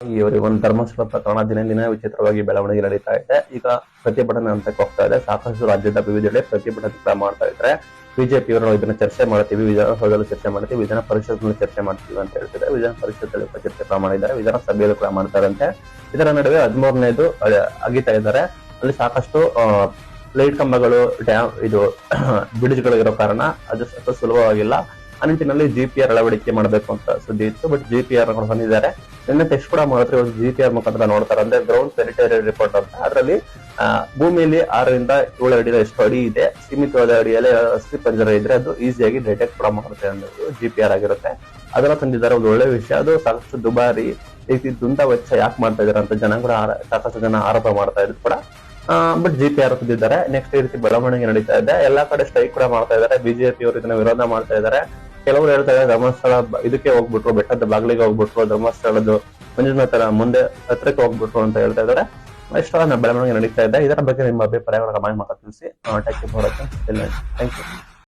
ಈ ಒಂದು ಧರ್ಮಸ್ಥಳ ಪ್ರಕರಣ ದಿನ ದಿನ ವಿಚಿತ್ರವಾಗಿ ಬೆಳವಣಿಗೆ ನಡೀತಾ ಇದೆ. ಈಗ ಪ್ರತಿಭಟನೆ ಹಂತಕ್ಕೆ ಹೋಗ್ತಾ ಇದೆ. ಸಾಕಷ್ಟು ರಾಜ್ಯದ ವಿವಿಧೆಡೆ ಪ್ರತಿಭಟನೆ ಮಾಡ್ತಾ ಇದ್ದಾರೆ. ಬಿಜೆಪಿಯವರು ಇದನ್ನ ಚರ್ಚೆ ಮಾಡ್ತೀವಿ, ವಿಧಾನಸೌಧದಲ್ಲಿ ಚರ್ಚೆ ಮಾಡ್ತೀವಿ, ವಿಧಾನ ಪರಿಷತ್ನಲ್ಲಿ ಚರ್ಚೆ ಮಾಡ್ತೀವಿ ಅಂತ ಹೇಳ್ತಿದ್ದಾರೆ. ವಿಧಾನ ಪರಿಷತ್ತಲ್ಲಿ ಚರ್ಚೆ ಕೂಡ ಮಾಡಿದ್ದಾರೆ, ವಿಧಾನಸಭೆಯಲ್ಲೂ ಕೂಡ ಮಾಡ್ತಾರಂತೆ. ಇದರ ನಡುವೆ 13ನೇದು ಅಗಿತಾ ಇದ್ದಾರೆ. ಅಲ್ಲಿ ಸಾಕಷ್ಟು ಲೈಟ್ ಕಂಬಗಳು, ಡ್ಯಾಮ್ ಇದು ಬ್ರಿಡ್ಜ್ಗಳು ಇರೋ ಕಾರಣ ಅದು ಸ್ವಲ್ಪ ಸುಲಭವಾಗಿಲ್ಲ. ಆ ನಿಟ್ಟಿನಲ್ಲಿ ಜಿಪಿಆರ್ ಅಳವಡಿಕೆ ಮಾಡಬೇಕು ಅಂತ ಸುದ್ದಿ ಇತ್ತು. ಬಟ್ ಜಿಪಿಆರ್ ಬಂದಿದ್ದಾರೆ. ನಿನ್ನೆ ಟೆಸ್ಟ್ ಕೂಡ ಮಾಡಿದ್ರೆ ಇವತ್ತು ಜಿಪಿಆರ್ ಮುಖಾಂತರ ನೋಡ್ತಾರೆ. ಅಂದ್ರೆ ಗ್ರೌಂಡ್ ಪೆರಿಟರಿ ರಿಪೋರ್ಟ್ ಅಂತ. ಅದರಲ್ಲಿ ಭೂಮಿಯಲ್ಲಿ 6 ರಿಂದ 7 ಅಡಿ ಎಷ್ಟು ಅಡಿ ಇದೆ, ಸೀಮಿತವಾದ ಅಡಿಯಲ್ಲಿ ಅಸ್ಥಿ ಪಂಜರ ಇದ್ರೆ ಅದು ಈಸಿಯಾಗಿ ಡಿಟೆಕ್ಟ್ ಕೂಡ ಮಾಡುತ್ತೆ ಅನ್ನೋದು ಜಿಪಿಆರ್ ಆಗಿರುತ್ತೆ. ಅದನ್ನ ತಂದಿದ್ದಾರೆ. ಒಂದು ಒಳ್ಳೆ ವಿಷಯ. ಅದು ಸಾಕಷ್ಟು ದುಬಾರಿ ದುಂಡ ವೆಚ್ಚ ಯಾಕೆ ಮಾಡ್ತಾ ಇದಾರೆ ಅಂತ ಜನ ಕೂಡ ಸಾಕಷ್ಟು ಜನ ಆರೋಪ ಮಾಡ್ತಾ ಇದ್ರು ಕೂಡ. ಬಟ್ ಜಿಪಿಆರ್ ತಂದಿದ್ದಾರೆ. ನೆಕ್ಸ್ಟ್ ಈ ರೀತಿ ಬೆಳವಣಿಗೆ ನಡೀತಾ ಇದೆ. ಎಲ್ಲಾ ಕಡೆ ಸ್ಟ್ರೈಕ್ ಕೂಡ ಮಾಡ್ತಾ ಇದ್ದಾರೆ. ಬಿಜೆಪಿ ಅವರು ಇದನ್ನ ವಿರೋಧ ಮಾಡ್ತಾ ಇದ್ದಾರೆ. ಕೆಲವರು ಹೇಳ್ತಾ ಇದ್ದಾರೆ ಧರ್ಮಸ್ಥಳ ಇದಕ್ಕೆ ಹೋಗ್ಬಿಟ್ರು, ಬೆಟ್ಟದ ಬಾಗಿಲಿಗೆ ಹೋಗ್ಬಿಟ್ರು, ಧರ್ಮಸ್ಥಳದ ಮಂಜುನಾಥರ ಮುಂದೆ ಹತ್ರಕ್ಕೆ ಹೋಗ್ಬಿಟ್ರು ಅಂತ ಹೇಳ್ತಾ ಇದ್ದಾರೆ. ಇಷ್ಟೆಲ್ಲ ಬೆಳವಣಿಗೆ ನಡೀತಾ ಇದೆ. ಇದರ ಬಗ್ಗೆ ನಿಮ್ಮ ಅಭಿಪ್ರಾಯಗಳ ಕಮೆಂಟ್ ಮಾಡಿ ತಿಳಿಸಿ. Thank you.